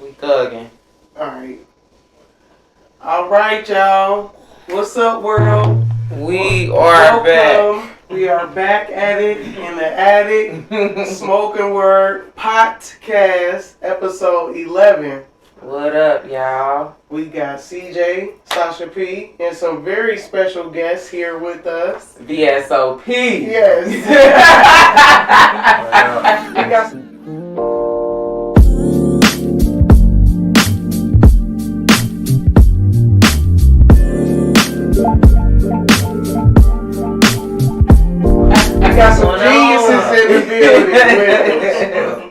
We thugging. Alright, y'all. What's up, world? We are back. We are back at it in the attic. Smoking Word Potcast, episode 11. What up, y'all? We got CJ, Sasha P, and some very special guests here with us. VSOP. Yes. We got some geniuses in the building with us.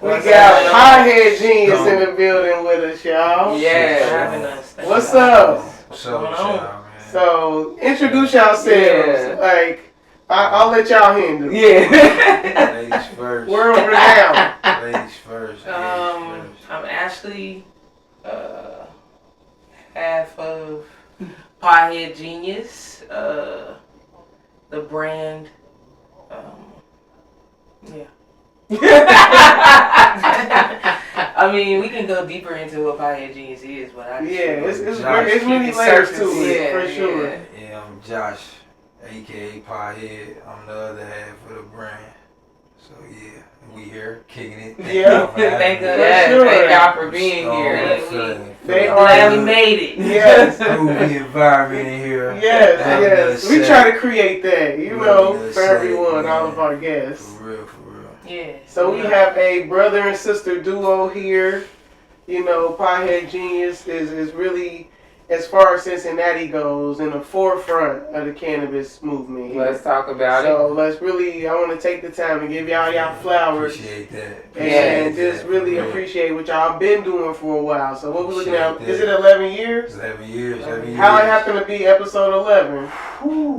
We got Pothead Genius in the building with us, y'all. Yeah. What's up? What's up with y'all, man? So, introduce yourselves. Yeah. Like, I'll let y'all handle it. Yeah. Ladies first. We're over now. Ladies first. I'm Ashley, half of Pothead Genius, the brand, yeah. I mean, we can go deeper into what Pothead Genius is, but it's many layers to it, for sure. Yeah, I'm Josh, aka Pothead. I'm the other half of the brand. So yeah, we here kicking it. Yeah. Thank Sure. y'all for being here. They are. glad we made it. Yes. Groovy environment in here. Yes. We try to create that, Really for everyone, all of our guests. For real. Yeah. So we have a brother and sister duo here. Pothead Genius is really, as far as Cincinnati goes, in the forefront of the cannabis movement here. Let's talk about So let's really, I want to take the time to give y'all flowers. Appreciate that. And just really appreciate what y'all been doing for a while. So what we're looking at, is it 11 years? 11 years. How it happened to be episode 11? it.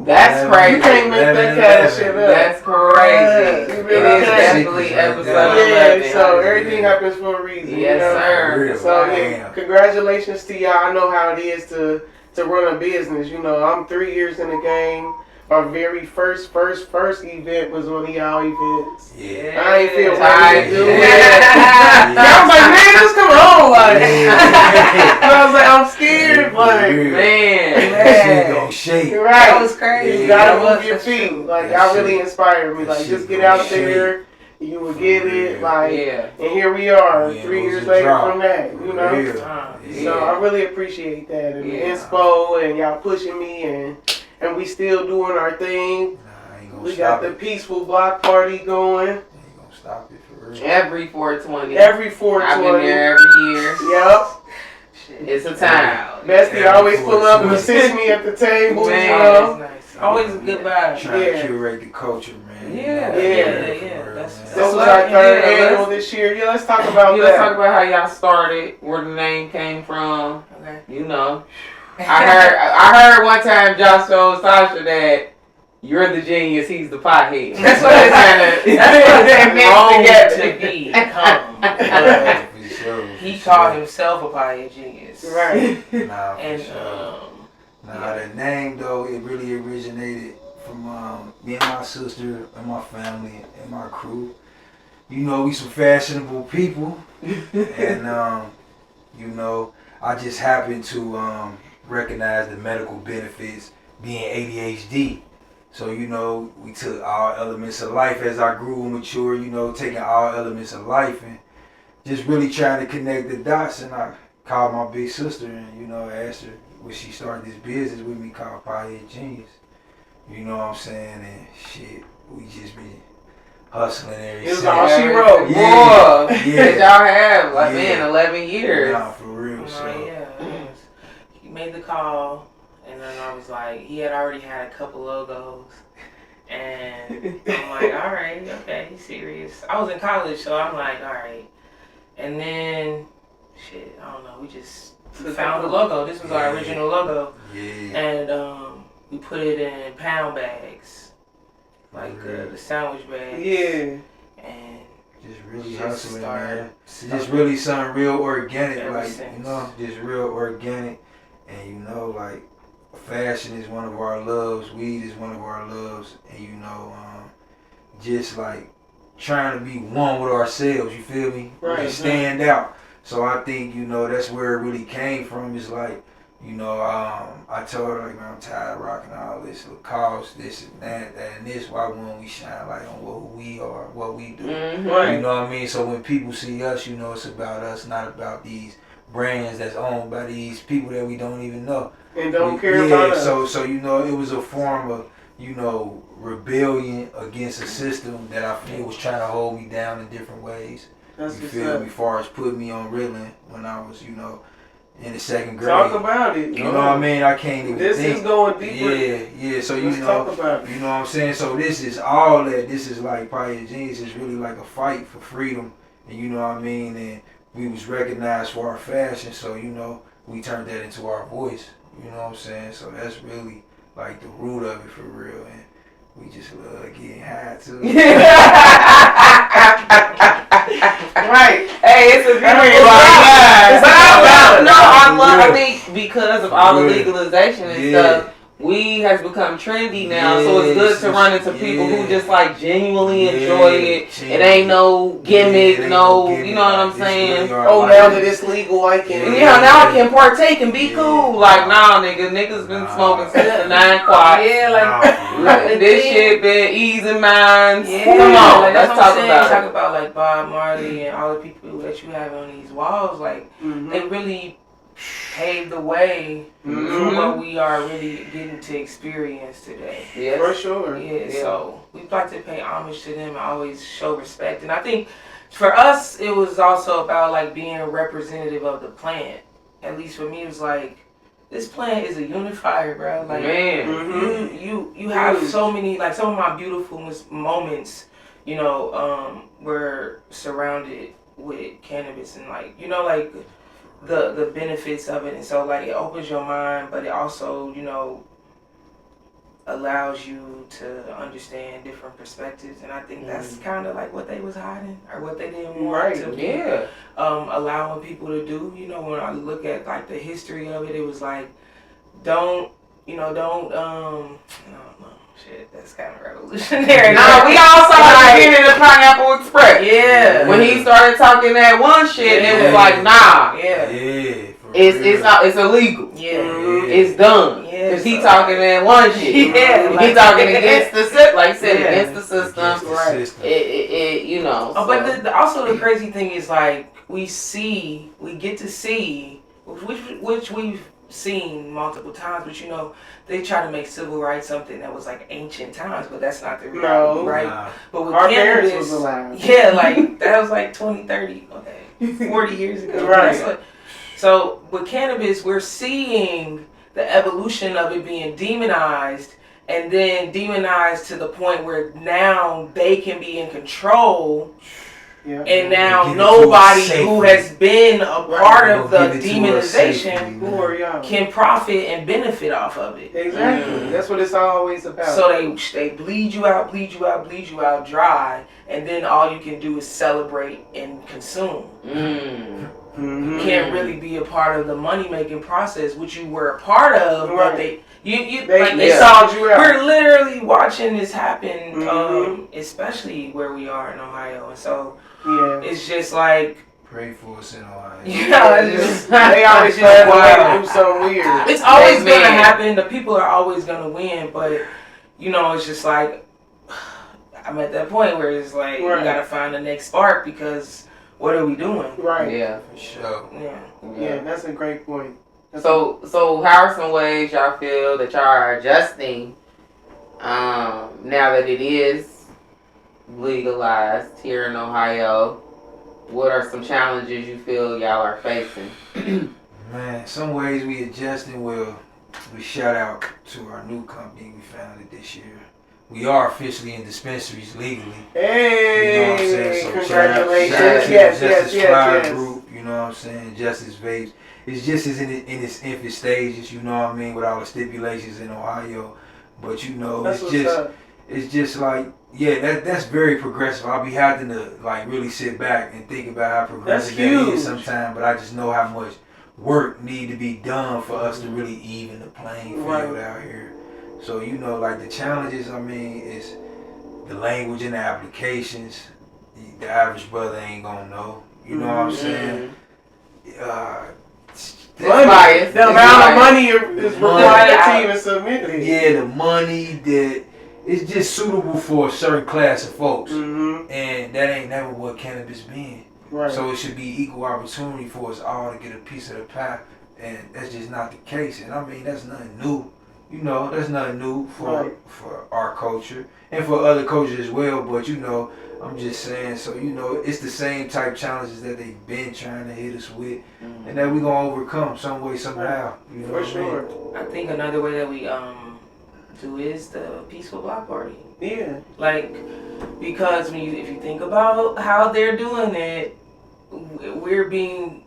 That's crazy. You can't make that kind of shit up. That's crazy. You It really is can't. definitely episode Yeah, 11. so everything happens for a reason. Yes, sir. So yeah, congratulations to y'all. I know how it is to run a business. I'm 3 years in the game. Our very first event was one of y'all events. Yeah. I ain't feel ready to do it. Yeah. I was like, man, just come on, like. I was like, I'm scared, like, Man. She gon' shake. you're right. That was crazy. You gotta That move your was feet. true. Like, That y'all really shit- inspired me. that Like, shit just get gonna out there. You will get it. Like, Yeah. and here we are, Yeah, 3 it was years a later drop. from that. Yeah. So I really appreciate that, and the Yeah. inspo, and y'all pushing me, and we still doing our thing. Nah, I ain't gonna We stop got the it. peaceful block party going I ain't gonna stop it for real. Every 420. every I've 420. been there every year. Yep. It's a time. Bestie always pull up and assist me at the table. Man. Nice. Always a good vibe. Trying Yeah. to curate the culture, man. Yeah. That's- This was our third annual this year. Yeah, let's talk about Let's talk that. about how y'all started, where the name came from. Okay. I heard one time Josh told Sasha that you're the genius, he's the pothead. That's what it's Wrong together. to become. He called himself a Pothead Genius. Right. Nah, for And sure. Nah, the name though, it really originated from me and my sister and my family and my crew. We some fashionable people, and I just happened to recognize the medical benefits being ADHD. So we took all elements of life as I grew and matured. Taking all elements of life and just really trying to connect the dots. And I called my big sister and asked her when she started this business with me called Pothead Genius. You know what I'm saying? And shit, we just been hustling every It was since. all she wrote. Yeah. Boy, Yeah. that y'all have, like, Yeah. man, 11 years. Nah, for real. So. He made the call, and then I was like, he had already had a couple logos. And I'm like, all right, okay, he's serious. I was in college, so I'm like, all right. And then, shit, I don't know, we just found the logo. This was our original logo. Yeah. And we put it in pound bags, like the sandwich bags. Yeah. And Just really just hustling, started man. Just really something real organic, Ever like, since. just real organic. And, like, fashion is one of our loves, weed is one of our loves, and, just like trying to be one with ourselves, you feel me? Right. Like, stand out. So I think, you know, that's where it really came from. It's like, you know, I told her, like, man, I'm tired of rocking all this Lacoste, this and that and this. Why won't we shine light on who we are, what we do? Mm-hmm. Right. You know what I mean? So when people see us, you know, it's about us, not about these brands that's owned by these people that we don't even know. And don't care about us. So you know, it was a form of, you know, rebellion against a system that I feel was trying to hold me down in different ways. That's You what's feel up. me? As far as put me on riddling when I was, you know, in the second grade. Talk about it. You know what I mean? I can't even This think. is going deeper. Yeah. So you Let's know, talk about it. you know what I'm saying? So this is all that. This is like Pothead Genius is really like a fight for freedom, and you know what I mean. And we was recognized for our fashion, so you know we turned that into our voice. You know what I'm saying? So that's really like the root of it for real, and we just love getting high too. Right. Hey, it's a beautiful It's I Yeah. think because of all the legalization and stuff, weed has become trendy now, so it's good to run into people who just like genuinely enjoy it. It ain't no gimmick, you know what I'm saying? Oh, now that it's legal, I can. Yeah, now I can partake and be cool. Like, nah, niggas been smoking since the 9 o'clock. Yeah, like This shit been easing minds. Yeah, Come on, like, let's that's what talk I'm saying. about Talk it. about like Bob Marley and all the people that you have on these walls. Like they really paved the way for what we are really getting to experience today. Yes. For sure. Yeah, so we like to pay homage to them and always show respect. And I think for us, it was also about like being a representative of the plant. At least for me, it was like, this plant is a unifier, bro. Like, Man. you have so many, like some of my beautiful moments, you know, were surrounded with cannabis and like, you know, like the benefits of it. And so like it opens your mind, but it also, you know, allows you to understand different perspectives. And I think that's kind of like what they was hiding or what they didn't want to be, Yeah. allowing people to do. You know, when I look at like the history of it, it was like, don't shit, that's kind of revolutionary. Nah, we all saw the beginning of Pineapple Express. Yeah. When he started talking that one shit, it was like, nah. Yeah. It's illegal. Yeah. It's done. Yeah, Cause he so- talking that one shit. Yeah, He like- talking against the system, like I said, Yeah. against the system. Against the Right. system. It you know. Oh, but also the crazy thing is like we get to see, which we've seen multiple times, but you know they try to make civil rights something that was like ancient times, but that's not the reality, No. right? Nah. But with Our cannabis, parents was allowed. yeah, like that was like 20, 30, okay, 40 years ago. Right. That's what- So with cannabis, we're seeing the evolution of it being demonized, and then demonized to the point where now they can be in control. Yeah. And now Give it to nobody us safely. who has been a part of the Give it to us safely, demonization Who are y'all? can profit and benefit off of it. Exactly. That's what it's always about. So they bleed you out dry, and then all you can do is celebrate and consume. Mhm. You can't really be a part of the money making process, which you were a part of, but Right. they sold you out. We're literally watching this happen, Mhm. especially where we are in Ohio, and so Yeah. it's just like, Pray for us in Ohio. you know, it's just They always it's find a way wild. to do something weird. It's always Amen. gonna happen. The people are always gonna win, but you know, it's just like I'm at that point where it's like we Right. gotta find the next spark, because what are we doing? Right. Yeah. For sure. Yeah. Yeah, that's a great point. So how are some ways y'all feel that y'all are adjusting now that it is legalized here in Ohio? What are some challenges you feel y'all are facing? Man, some ways we adjusting. Well, we shout out to our new company we founded this year. We are officially in dispensaries legally. Hey, You know what I'm saying? So congratulations. shout out to Yes, the yes, Justice Flower yes. Group, you know what I'm saying? Justice Vapes. It's just in its infant stages, you know what I mean, with all the stipulations in Ohio. But you know, That's what's up. it's just like, yeah, that's very progressive. I'll be having to like really sit back and think about how progressive that huge. is sometimes, but I just know how much work need to be done for us to really even the playing field Right. out here. So you know, like the challenges, I mean, is the language and the applications. The average brother ain't gonna know. You know what I'm saying? money. biased. The amount of money is required to even submit it. Yeah, the money that it's just suitable for a certain class of folks, and that ain't never what cannabis been. Right. So it should be equal opportunity for us all to get a piece of the pie, and that's just not the case. And I mean, that's nothing new. You know, that's nothing new for our culture and for other cultures as well. But you know, I'm just saying. So you know, it's the same type challenges that they've been trying to hit us with, and that we gonna overcome some way, somehow. You know For what sure. I mean? I think another way that we do is the peaceful block party. Yeah. Like, because if you think about how they're doing it, we're being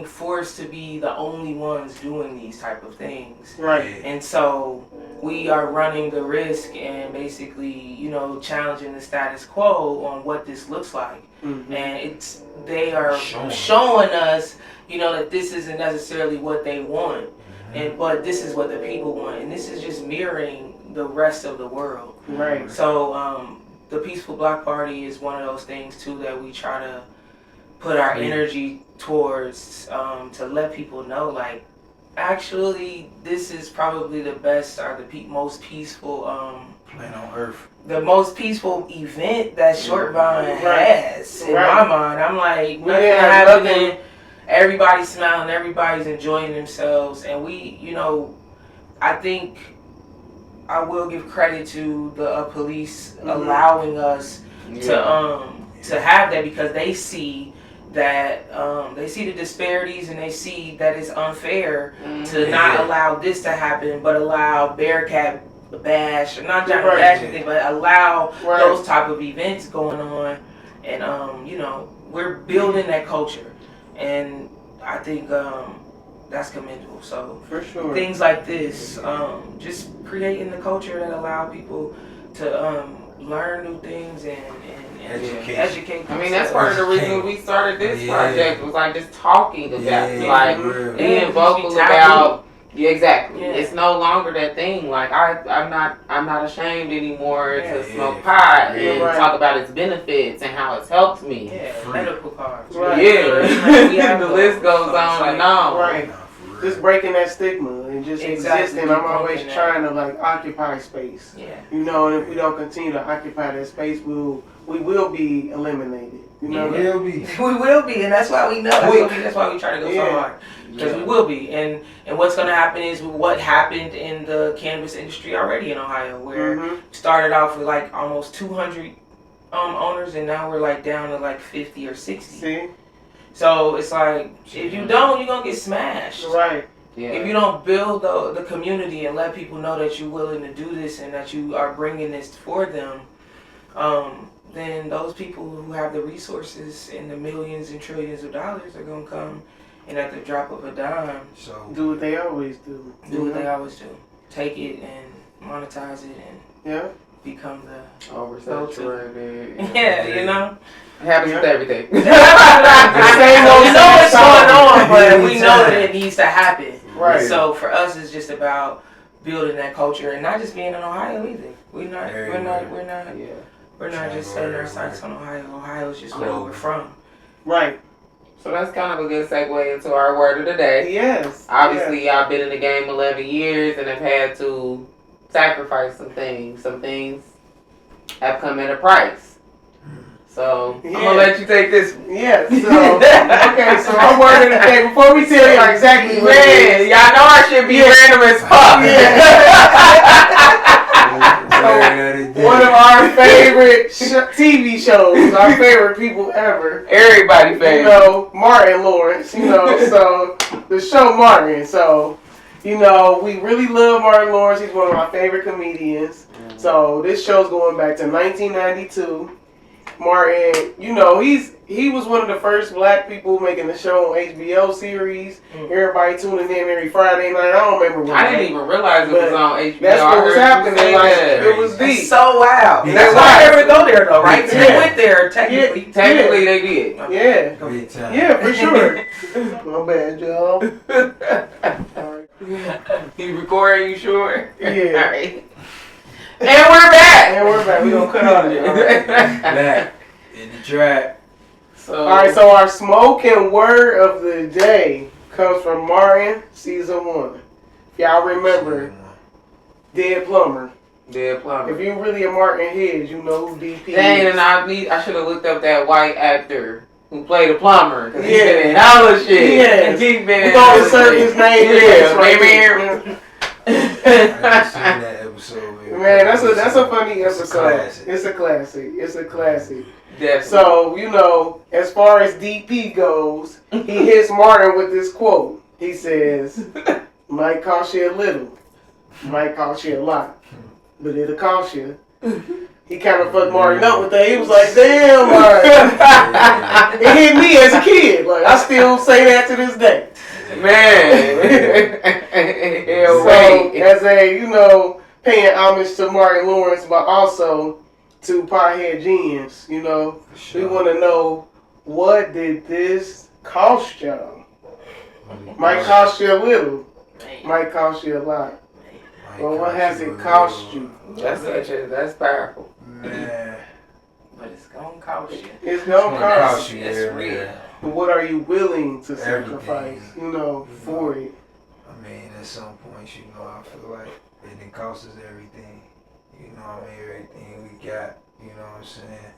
forced to be the only ones doing these type of things. Right. And so we are running the risk and basically, you know, challenging the status quo on what this looks like. And they are showing us, you know, that this isn't necessarily what they want, but this is what the people want, and this is just mirroring the rest of the world. Right. So the peaceful block party is one of those things too that we try to put our energy towards, to let people know, like, actually this is probably the best or the most peaceful Planet on Earth. The most peaceful event that Short Vine has in my mind. I'm like, nothing happening, everybody's smiling, everybody's enjoying themselves, and we, you know, I think I will give credit to the police allowing us to have that, because they see that they see the disparities, and they see that it's unfair to not allow this to happen, but allow Bearcat Bash, or not Johnny Bash anything, but allow those type of events going on. And you know, we're building that culture, and I think that's commendable. So for sure, things like this, just creating the culture that allow people to learn new things and educate. I mean, that's part of the reason we started this project, was like just talking about it, like being vocal about. Yeah, exactly. Yeah. It's no longer that thing. Like I'm not ashamed anymore to smoke pot and talk about its benefits and how it's helped me. Yeah, medical cards. Right. Yeah, the list goes on and on. Right. Just breaking that stigma and just existing. I'm always trying to like occupy space. Yeah. You know, and if we don't continue to occupy that space, we will be eliminated. You know, we will be. We will be, and that's why we know. That's why we try to go so hard, because we will be. And what's going to happen is what happened in the cannabis industry already in Ohio, where started off with like almost 200 owners, and now we're like down to like 50 or 60. See? So it's like, if you don't, you're gonna get smashed. Right. Yeah. If you don't build the community and let people know that you're willing to do this and that you are bringing this for them, then those people who have the resources and the millions and trillions of dollars are gonna come, and at the drop of a dime, so do what they always do. Do what they always do. Take it and monetize it and become the oversaturated. Yeah, you know. It happens with everything. We know what's going on, but we know that it needs to happen. Right. And so for us, it's just about building that culture, and not just being in Ohio either. We're not just setting our sights on Ohio. Ohio is just where we're from. Right. So that's kind of a good segue into our word of the day. Yes. Obviously, y'all been in the game 11 years and have had to sacrifice some things. Some things have come at a price. So I'm gonna let you take this one. Yeah. So okay. So our word of the day. Before we tell you exactly what it is, y'all know I should be random as fuck. One of our favorite TV shows, our favorite people ever. Everybody favorite. You know, Martin Lawrence. You know, so the show Martin. So, you know, we really love Martin Lawrence. He's one of my favorite comedians. So this show's going back to 1992. Martin, you know, he was one of the first black people making the show on HBO series. Everybody tuning in every Friday night. I don't remember when. I didn't even realize it was on HBO. That's what was happening. Like, it was deep. So wow. That's why I never go there though, right? They went there technically. Technically, they did. Yeah. Yeah, for sure. My bad, y'all. You recording? You sure? Yeah. All right. And we're back. We gonna cut out of it. Back in the track. So, all right. So our smoking word of the day comes from Martin, season 1. If y'all remember, Dead Plumber. Dead Plumber. If you really a Martin head, you know who DP Dang, is. and I should have looked up that white actor who played the plumber. Cause he's Yeah. been in hella shit. Yes. He's been We're in gonna hella insert shit. his name in Yeah, right man. I haven't seen that episode. Man, that's a funny It's a episode. classic. It's a classic. It's a classic. Definitely. So, you know, as far as DP goes, he hits Martin with this quote. He says, might cost you a little, might cost you a lot, but it'll cost you. He kind of fucked Martin up with that. He was like, damn, Martin. It hit me as a kid. Like, I still say that to this day. Man. So, as a, you know, paying homage to Martin Lawrence, but also to Pothead Genius, you know, we want to know, what did this cost y'all? Might cost you a little, might cost you a lot. Well, what has it cost you? That's powerful. Man. But it's gonna cost you. It's gonna cost you. It's real. But what are you willing to Everything. sacrifice, you know, for it? I mean, at some points, you know, I feel like it costs us everything. You know what I mean? Everything we got, you know what I'm saying?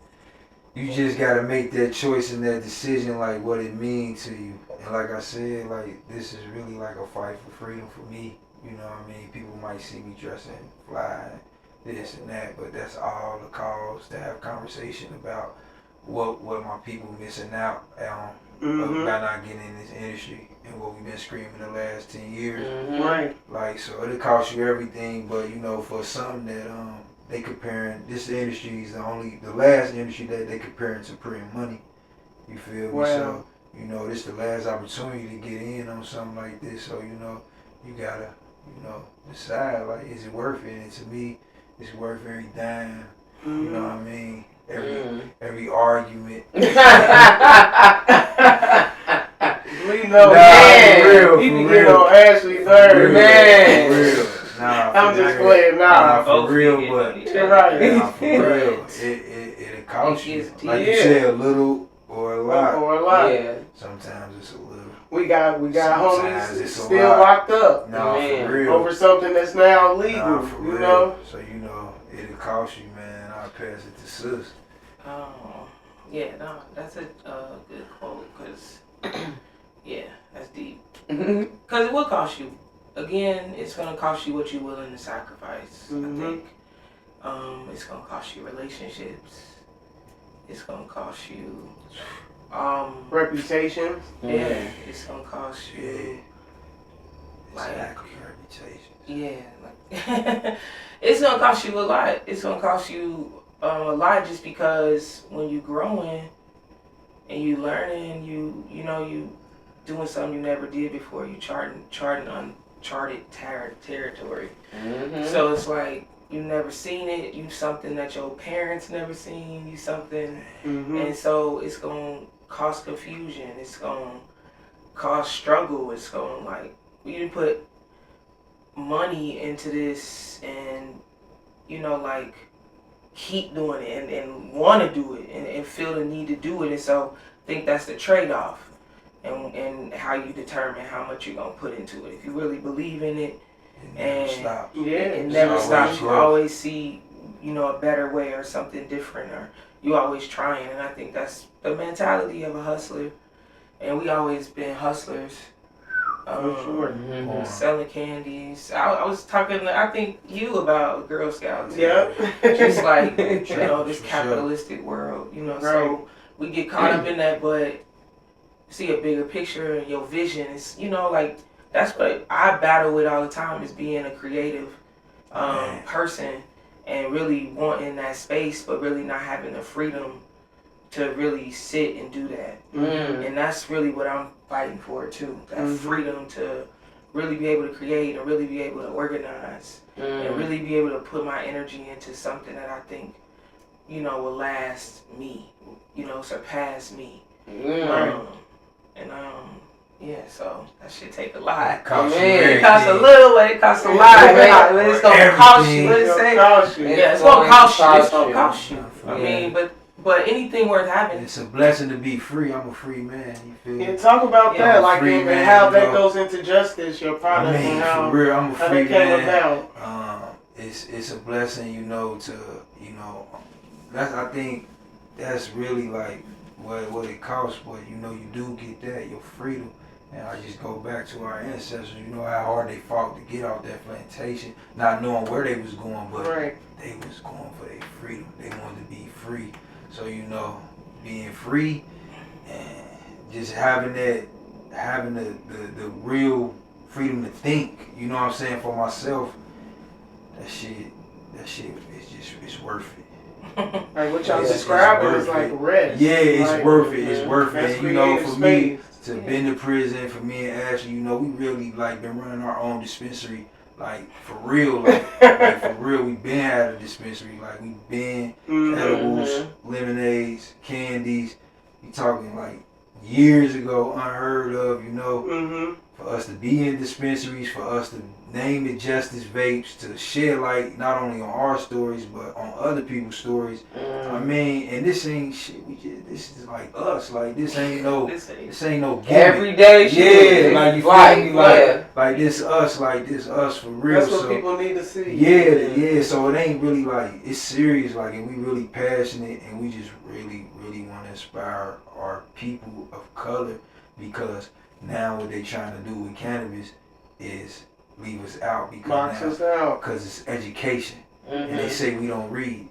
You just gotta make that choice and that decision, like what it means to you. And like I said, like this is really like a fight for freedom for me. You know what I mean? People might see me dressing fly, this and that, but that's all the cause to have conversation about what my people missing out on by not getting in this industry and what we've been screaming the last 10 years. Mm-hmm. Right. Like, so it'll cost you everything, but you know, for something that they comparing, this industry is the last industry that they comparing to printing money. You feel me? Wow. So, you know, this the last opportunity to get in on something like this. So, you know, you gotta, you know, decide, like, is it worth it? And to me, it's worth every dime. You know what I mean? Every argument. We know, Man. For real, he for can real. get on Ashley's nerves. Man. For real. Nah, I'm for just real. playing. Nah, For real, but you're right. nah, for real. It costs you. Like you Yeah. said, a little or a lot. Or a lot. Yeah. Sometimes it's a little. We got Sometimes homies it's a still lot. locked up No, Man. for real. over something that's now legal. Nah, for you real. know. So you know, it'll cost you, man. I'll pass it to sis. Yeah, no, that's a good quote, because, yeah, that's deep. Mhm. Because it will cost you. Again, it's going to cost you what you're willing to sacrifice, I think. It's going to cost you relationships. It's going to cost you, Reputation. yeah, it's going to cost you, like, Exactly. Reputation. yeah, like, it's going to cost you a lot. It's going to cost you a lot, just because when you growing and you learning, you know, you doing something you never did before, you charting uncharted territory. Mhm. So it's like you never seen it, you something that your parents never seen, you something, and so it's gonna cause confusion, it's gonna cause struggle, it's gonna, like, you put money into this and, you know, like, keep doing it and want to do it and feel the need to do it. And so I think that's the trade-off, and how you determine how much you're going to put into it. If you really believe in it, It never and stops. it It's never always stops. You growth. always see, you know, a better way or something different, or you always trying. And I think that's the mentality of a hustler. And we always been hustlers. For sure. Mhm. Selling candies. I was talking to, I think, you about Girl Scouts. Yeah. Just like, you know, this For sure. capitalistic world, you know, Right. so we get caught up in that, but see a bigger picture and your vision is, you know, like, that's what I battle with all the time, is being a creative person and really wanting that space, but really not having the freedom to really sit and do that. And that's really what I'm fighting for too, that freedom to really be able to create and really be able to organize and really be able to put my energy into something that I think, you know, will last me, you know, surpass me. Yeah, so that shit take a lot. Cost you It costs a everything. little, but it costs a lot. But it's gonna cost you. Everything. Let's say, Cost you. yeah, it's gonna cost you. It's gonna cost you. I Yeah. mean, but But anything worth having. It's a blessing to be free. I'm a free man. You feel me? Yeah, talk about Yeah, that, I'm a like, free and man, how you that know. goes into justice, your product, I mean, and how, for real, I'm a how free that came man. about. It's a blessing, you know, to, you know, I think that's really like what it costs, but you know, you do get that, your freedom. And I just go back to our ancestors, you know how hard they fought to get out that plantation, not knowing where they was going, but Right. they was going for their freedom. They wanted to be free. So, you know, being free and just having the real freedom to think, you know what I'm saying, for myself, that shit it's worth it. Like what y'all It's describing worth is like it. rest. Yeah, it's Like, worth it. It's worth it. that's And, you know, creative for me space. to been to prison, for me and Ashley, you know, we really like been running our own dispensary, like for real, like for real. We been had a dispensary, like we been edibles, lemonades, candies. We talking like years ago, unheard of, you know. Mm-hmm. For us to be in dispensaries, for us to name it Justice Vapes, to shed light not only on our stories but on other people's stories. I mean, and this ain't shit. This is like us. Like this ain't no gimmick. Everyday shit. Yeah, like you feel Life, me? yeah. Like this us. Like this us for real. That's what so, people need to see. Yeah. So it ain't really like it's serious. Like, and we really passionate, and we just really want to inspire our people of color, because now what they trying to do with cannabis is leave us out, Box us out. because it's education, and they say we don't read.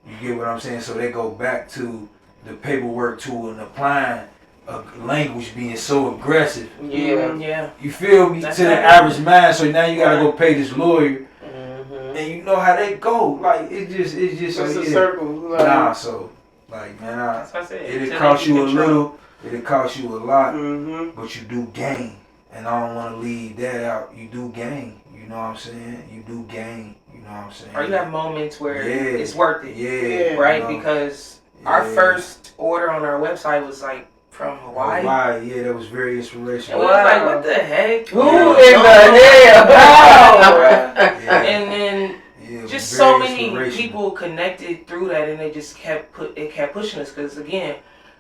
You get what I'm saying? So they go back to the paperwork tool and applying a language being so aggressive. Yeah. You feel me? That's to the right. average mind. So now you gotta go pay this lawyer, and you know how they go. Like it's just It's so a circle. Like, Nah, so like man, That's what I said. it'll Until cost they you get a control. little, it'll cost you a lot, mm-hmm. but you do gain. And I don't want to leave that out. You do gain. You know what I'm saying? You do gain. You know what I'm saying? Or you have moments where Yeah. it's worth it. Yeah. Right? You know? Because our Yeah. first order on our website was like from Hawaii. Yeah, that was very And inspirational. we was like, what the heck? Who Yeah. in the hell? Yeah. And then Yeah, it just was so very many inspirational. people connected through that, and they just kept pushing us, because again,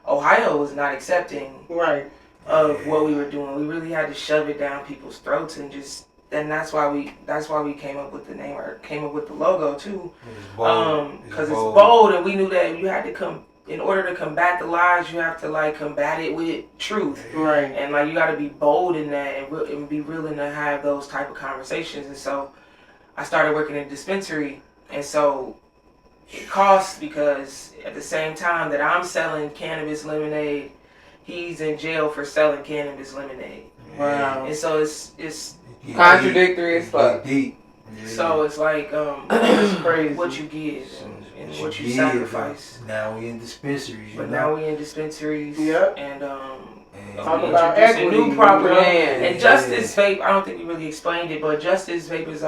Ohio was not accepting Right. of what we were doing. We really had to shove it down people's throats, and that's why we came up with the name, or came up with the logo too. It's bold. Because it's bold, and we knew that you had to come, in order to combat the lies, you have to like combat it with truth. Right. And like you got to be bold in that, and be willing to have those type of conversations. And so I started working in a dispensary, and so it costs, because at the same time that I'm selling cannabis lemonade, he's in jail for selling cannabis lemonade. Wow. And so it's Yeah, Contradictory as deep. fuck. Deep. Yeah. so it's like That's crazy. what you give and what you give, sacrifice. Now we in dispensaries. But now we in dispensaries. Yep. And And Talk we about introducing equity, new property. man. And Justice Vape, I don't think we really explained it, but Justice Vape is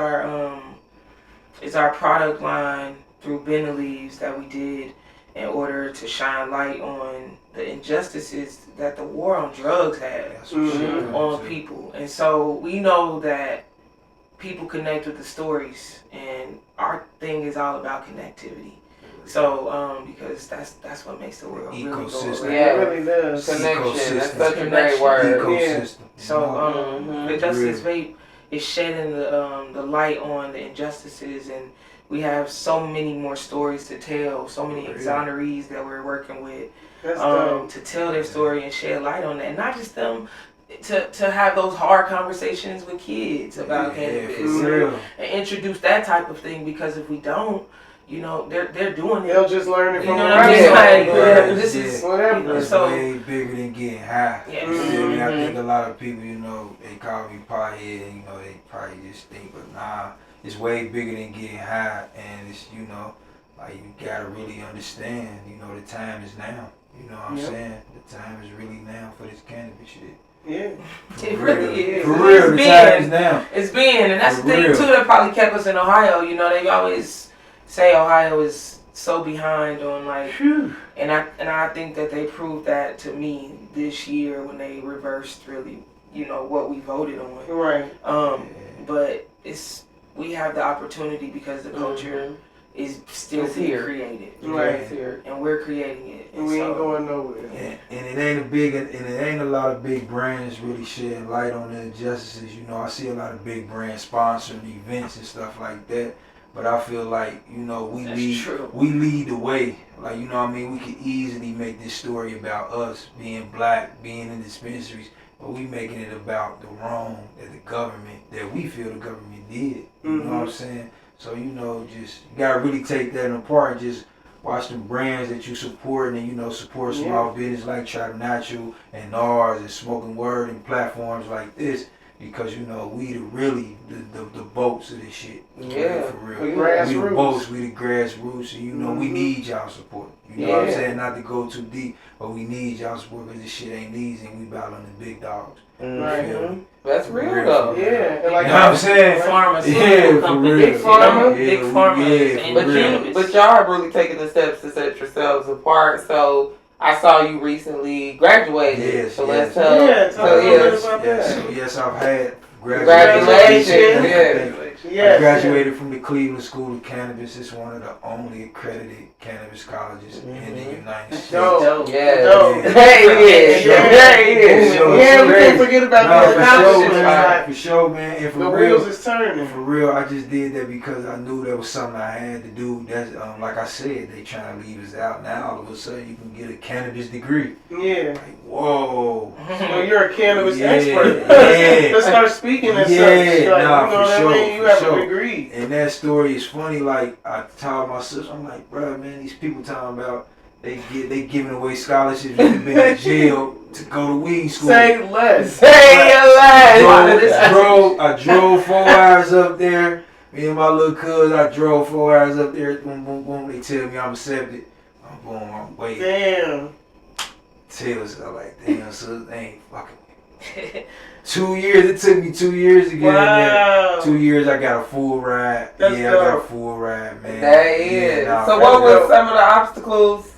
our product line through Bend Leaves that we did in order to shine light on the injustices that the war on drugs had that's what shit Mhm. comes on to. people. And so we know that people connect with the stories, and our thing is all about connectivity. So because that's what makes the world really go Ecosystem. around. Yeah. It really does. Connection. That's Ecosystem. such a great word. Ecosystem. So Mhm. the Justice Vape is shedding the light on the injustices, and we have so many more stories to tell, so many exonerees that we're working with That's dope. to tell their story and shed light on that, and not just them, to have those hard conversations with kids about cannabis, for real. and introduce that type of thing, because if we don't, you know, they're doing They'll it. just learn it You from know the what I mean? Yeah. Like, Yeah. this is Whatever. you know, It's so way bigger than getting high. Yeah. You feel me? I Mhm. think a lot of people, you know, they call me pothead, you know, they probably just think, but nah, it's way bigger than getting high, and it's, you know, like you gotta really understand, you know, the time is now. You know what I'm Yep. saying? The time is really now for this cannabis shit. Yeah. For It real. really is. For It's real, the been. time is now. it's been, and that's For the thing real. too that probably kept us in Ohio. You know, they always say Ohio is so behind on like, and I think that they proved that to me this year when they reversed really, you know, what we voted on. Right. But we have the opportunity because the culture is still It's being here. created. Right. It's here. And we're creating it. And we ain't going nowhere. And it ain't a lot of big brands really shedding light on the injustices. You know, I see a lot of big brands sponsoring events and stuff like that. But I feel like, you know, we lead the way. Like, you know what I mean? We could easily make this story about us being black, being in dispensaries, but we making it about the wrong that we feel the government did. You know what I'm saying? So, you know, just you gotta really take that apart and just watch them brands that you support and, you know, support small business like Trap Natural and NARS and Smoking Word and platforms like this. Because, you know, we the boats of this shit. Yeah. For real. We We the grassroots. boats, we the grassroots, and, you know, we need y'all support. You know what I'm saying? Not to go too deep, but we need y'all support because this shit ain't easy and we battling the big dogs. Right. You feel me? That's real For real. though. Yeah. And like You know what I'm saying? Pharmaceutical Yeah, for companies. real. Big pharma. Big Yeah, pharma. yeah, But for real. but y'all have really taken the steps to set yourselves apart. So I saw you recently graduated. Yes, so yes. let's tell. Yeah, so tell us a yes. little bit about Yes, that. so yes, I've had Congratulations. Thank you. Yes. I graduated from the Cleveland School of Cannabis. It's one of the only accredited cannabis colleges in the United States. Dope. Yeah. Dope. There he is. Yeah. There he is. So Yeah, we crazy. can't forget about Nah, the for sure, accomplishments. man. Like, For sure, man. And the for real, wheels is turning. for real, I just did that because I knew that was something I had to do. That's like I said, they trying to leave us out now. All of a sudden, you can get a cannabis degree. Yeah. Like, whoa. So you're a cannabis Yeah, expert. yeah. Let's start speaking as Yeah, such. Like, nah, you know for what I sure, mean? You for have sure. a degree. And that story is funny. Like I told my sister, I'm like, bro, man, these people talking about they giving away scholarships. You've been in jail to go to weed school. Say less. Say your last. I drove 4 hours up there. Me and my little cuz, I drove 4 hours up there. Boom, boom, boom. They tell me I'm accepted. Boom, I'm waiting. Damn. Taylor's, I'm like, damn, sis, they ain't fucking me. 2 years. It took me 2 years to get in there. Wow. 2 years, I got a full ride. That's I got a dope. full ride, man. That is. nah, So for what real. was some of the obstacles?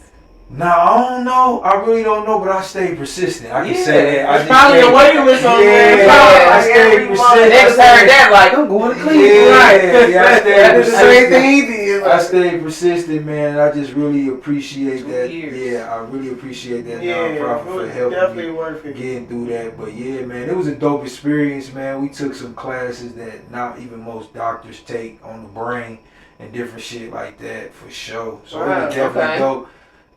Nah, I don't know. I really don't know, but I stayed persistent. I can Yeah. say that. I It's just probably stayed- a waiting list on there. Yeah, Probably I stayed every month. persistent. Niggas heard that like, I'm going to Cleveland. Yeah, Right. yeah, I stayed That is the same persistent. thing he did. I stayed persistent, man. I just really appreciate 2 that. years. Yeah, I really appreciate that Yeah, nonprofit it for was helping definitely me worth it. getting through that. But yeah, man, it was a dope experience, man. We took some classes that not even most doctors take on the brain and different shit like that for sure. So it Wow, was definitely okay. dope.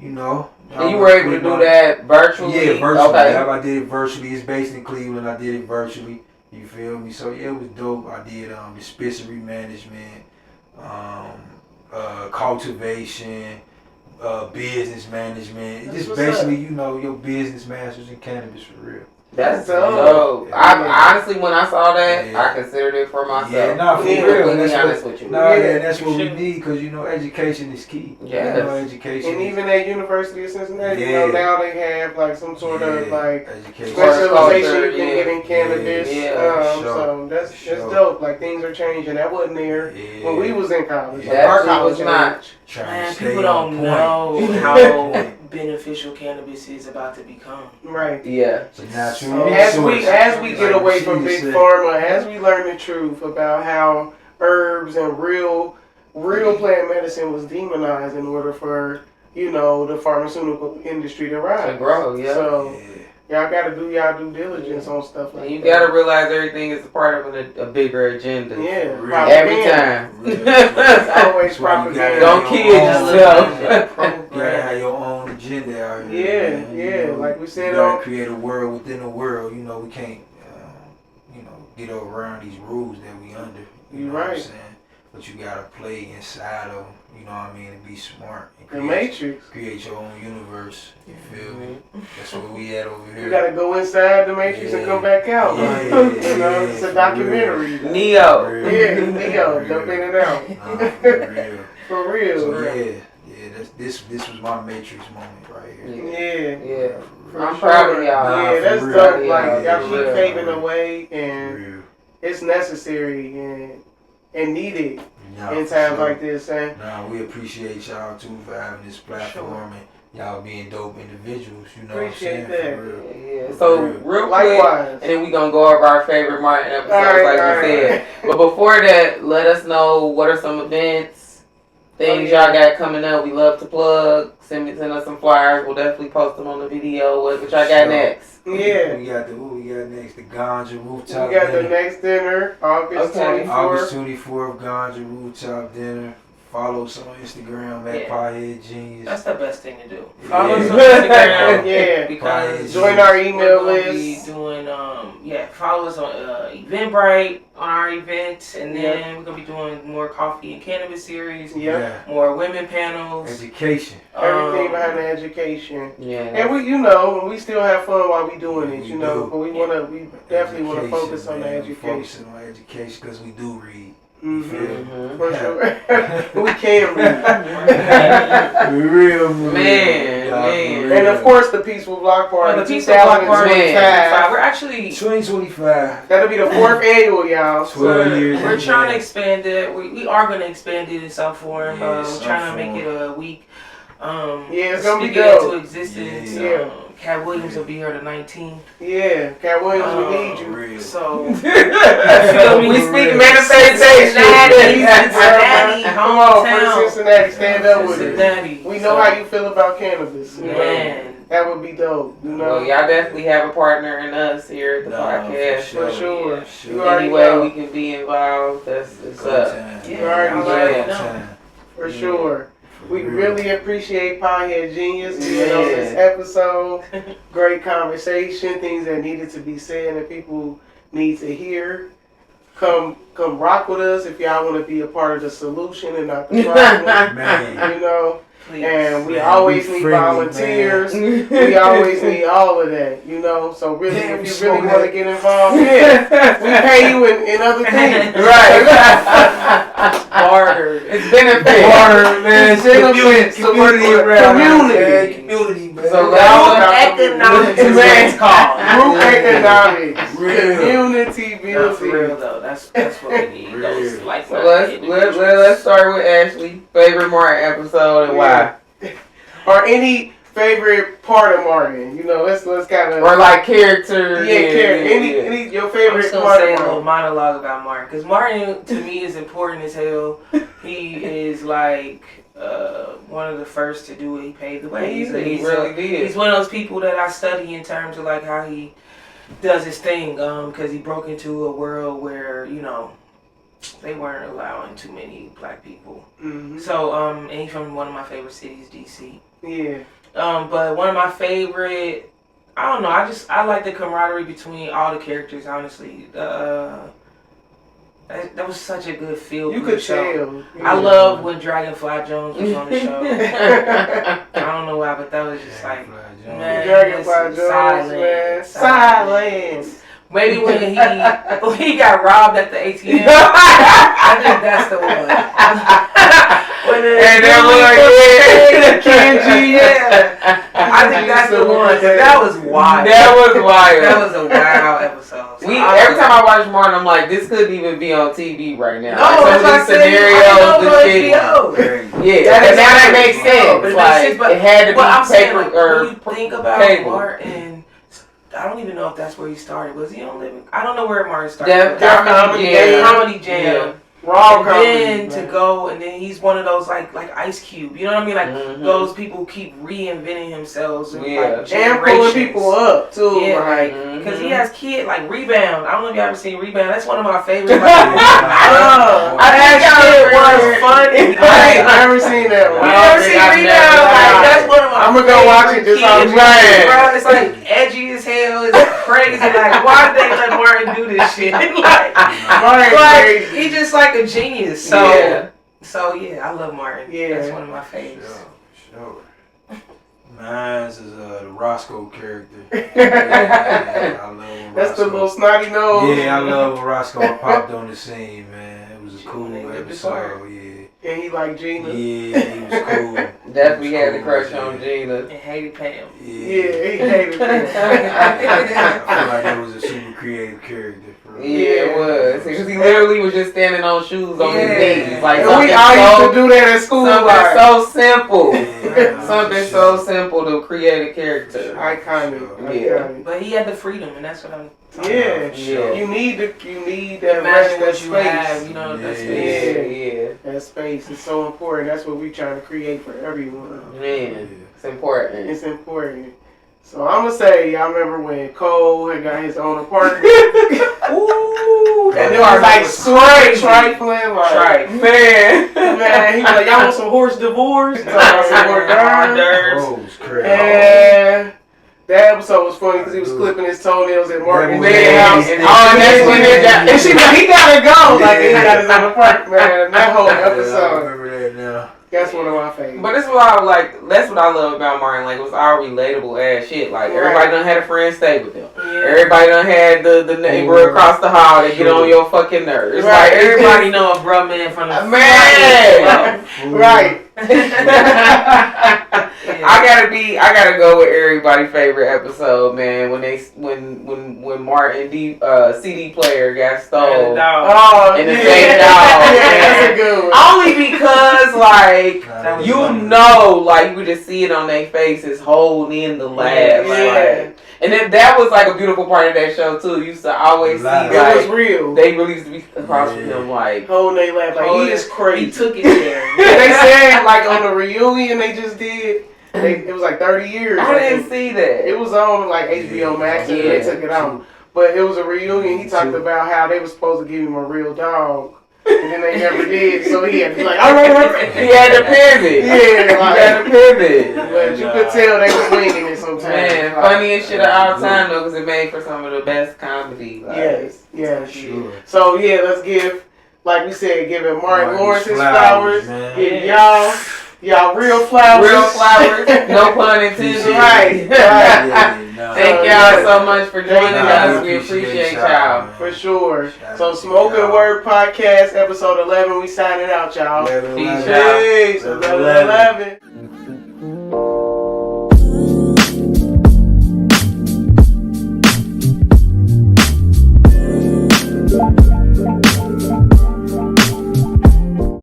You know. And you were able to do that virtually? Yeah, virtually. Okay. Yeah, I did it virtually. It's based in Cleveland. I did it virtually. You feel me? So yeah, it was dope. I did dispensary management, cultivation, business management. That's Just what's basically, you know, your business masters in cannabis for real. That's dope. dope. Yeah. I honestly, when I saw that, Yeah. I considered it for myself. Yeah, nah, for Yeah. real. To be That's honest what, with you. nah, Yeah, yeah, that's you what we should. need because, you know, education is key. Yes. You know, education And is even at University of Cincinnati, you know, Yeah. now they have like some sort of yeah, like education. specialization you can Yeah. get in cannabis. Yeah. Sure. So that's Sure. dope. Like things are changing. That wasn't there Yeah. when we was in college. Yeah. Like, our That college was not. age. Trying Man, to stay people on don't point. know Stay how on point. beneficial cannabis is about to become. Right. Yeah. It's a natural So resource. as we get Like away she from just big said. pharma, as we learn the truth about how herbs and real plant medicine was demonized in order for, you know, the pharmaceutical industry to rise. To grow, yeah. So Yeah. y'all gotta do y'all due diligence on stuff like And you that. gotta realize everything is a part of a bigger agenda. Yeah. For real. Every Propaganda. time. Always That's why you gotta propaganda. Don't have kid your own- yourself. You gotta have your own agenda out here. Yeah, man. yeah, You know, like we said you gotta on- create a world within a world. You know, we can't, you know, get around these rules that we under. You You know what I'm right. saying? But you gotta play inside of them. You know what I mean? And be smart. And The Matrix. create your own universe. You feel me? That's what we at over here. You gotta go inside the Matrix and come back out. Yeah, you know, it's for a documentary. Neo. Yeah, Neo, jump in and out. Nah, for real. For real. So yeah, this was my Matrix moment right here. Yeah. Yeah. For I'm sure. proud of y'all. Nah, Yeah, for that's real. dope. Yeah, Like y'all for keep real. paving the way, For and real. it's necessary and needed Nah, in for times sure. like this. And Nah, we appreciate y'all too for having this platform and y'all being dope individuals. You know Appreciate what I'm saying? that. For real. Yeah. So real quick, likewise. and then we gonna go over our favorite Martin episodes, All right, like all we right. said. But before that, let us know what are some events things y'all got coming up. We love to plug. Send us some flyers. We'll definitely post them on the video. What y'all got next? Yeah. We got next? The Ganja Rooftop We got Dinner. the next dinner, August 24th. August 24th, Ganja Rooftop Dinner. Follow us on Instagram at Pothead Genius. That's the best thing to do. Follow us on Instagram. Yeah. Because join our email we're list. Be doing follow us on Eventbrite on our events, and then we're gonna be doing more coffee and cannabis series. Yeah. More women panels. Education. Everything behind the education. Yeah. And we still have fun while we doing it, but we definitely want to focus on the education. On education because we do read. For sure. We can read. Real man. And of course the Peaceful Block Party. The Peaceful Block Party. 2025. We're actually 2025. That'll be the 4th annual, y'all. 12 years. We're trying to expand it. We are going to expand it in some form. Yeah, we're trying to make it a week. It's gonna be speak it into dope. existence. Yeah. Cat Williams will be here the 19th. Yeah, Cat Williams, we need you. Real. So we speak manifestation. Cincinnati, Come on, for Cincinnati, stand up with Cincinnati. it. We know how you feel about cannabis. Man. That would be dope. Well, y'all definitely have a partner in us here at the podcast. For sure. Yeah, You already Any way know. we can be involved, that's up. You already know. Time. For sure. We really appreciate Pothead Genius being on this episode. Great conversation, things that needed to be said that people need to hear. Come rock with us if y'all want to be a part of the solution and not the problem. Man. Please. And we always need volunteers. We always need all of that, So really, if you really want to get involved, we pay you in other things. Right. Barter. It's benefit. Barter, man. Community around. Community. Community, man. So economics is what it's called. Group economics. Real. Community No, for building. real though. That's what we need. Those like So let's start with Ashley. Favorite Martin episode and why? Or any favorite part of Martin, let's kind of Or like character. Any your I'm favorite just gonna part say of a little Martin. monologue about Martin, because Martin to me is important as hell. He is like one of the first to do it. He paved the way. He really did. He's one of those people that I study in terms of like how he does his thing, because he broke into a world where they weren't allowing too many black people. Mm-hmm. So and he's from one of my favorite cities, DC. Yeah. But one of my favorite, I don't know, I like the camaraderie between all the characters, honestly. That was such a good feel. You could show. tell. I love when Dragonfly Jones was on the show. I don't know why, but that was just like, man, Dragonfly Jones, man. Silence. Maybe when he got robbed at the ATM. I think that's the one. And then we're Kenji, I think that's the one. That was wild. That was wild. That was a wild episode. So every time I watch Martin, I'm like, this couldn't even be on TV right now. No, like, some of these scenarios, the shit. Yeah, now that makes sense. But Like, it had to be paper when you think about cable. Martin, I don't even know if that's where he started. Was he on Living? I don't know where Martin started. Comedy Jam. Yeah. Raw And then to go, and then he's one of those like Ice Cube. You know what I mean? Like those people keep reinventing themselves and and pulling people up too. Yeah, like because he has kids like Rebound. I don't know if you ever seen Rebound. That's one of my favorites. That shit was funny. I ain't never seen that one. You never seen Rebound? Like, that's one of my. I'm gonna go watch it just on Bro, it's like edgy as hell. It's crazy. Like, why did they let Martin do this shit? Like, he just like a genius. So yeah, I love Martin. Yeah, that's one of my favorites. Sure. Mine's is the Roscoe character. I love when That's Roscoe, the little snotty nose. Yeah, I love when Roscoe popped on the scene, man. It was a cool episode. And he like Gina. Yeah, he was cool. Definitely had the crush on Gina. And hated Pam. Yeah, he hated I feel like that was a super creative character. Yeah, it was. Because he literally was just standing on shoes on his knees. Like, and we all used to do that at school. Something so simple. Something so simple to create a character. Iconic. But he had the freedom, and that's what I'm talking Yeah. about. Yeah. You need that Imagine rest, that what you have, space. you know, that space. Yeah. That space is so important. That's what we trying to create for everyone. Man, it's important. It's important. So I'm gonna say, y'all remember when Cole had got his own apartment? Ooh, And it was like straight trifling, like man. man, he was like, y'all want some horse divorce? Talking about some hors d'oeuvres. Oh, it's crazy. And that episode was funny because he was clipping his toenails at Martin's house. And that's when it got. And she like, he gotta go. Like, he got his own apartment, man. That whole I episode. remember that now. That's one of my favorites. But that's what I like. That's what I love about Martin. Like, it was all relatable ass shit. Like, everybody done had a friend stay with them. Yeah. Everybody done had the neighbor across the hall that get on your fucking nerves. Right. Like, Everybody know a bruh man from the man. Right. I gotta go with everybody's favorite episode, man. When Martin CD player got stole. Oh, And the yeah. same dog, Yeah, that's man. a good one. Only because, like, That was you funny. know, like, you just see it on their faces holding in the laugh. Yeah. Like, and then that was like a beautiful part of that show too. You used to always see Live. It was like real. they really used to be across from him like Holding they laugh like he is crazy. He took it there. They said like on the reunion they just did. It was like 30 years. I didn't see that. It was on like HBO Max and they took it out. But it was a reunion. He talked about how they were supposed to give him a real dog. And then they never did, so he had to be like, all right. He had to pivot. Yeah, He had to pivot. But you could tell they was winging it sometimes. Man, Like, funniest shit of all time though, because it made for some of the best comedy. Like, Yes. Sure. So yeah, let's give, like we said, giving Martin Lawrence his flowers, flowers. man. Give y'all real flowers. Real flowers, no pun intended. Right. Thank y'all so much for joining Nah, us. We appreciate y'all. For sure. Shout So out to Smoke and y'all. Word Podcast, episode 11. We signing out, y'all. Peace Peace. 11.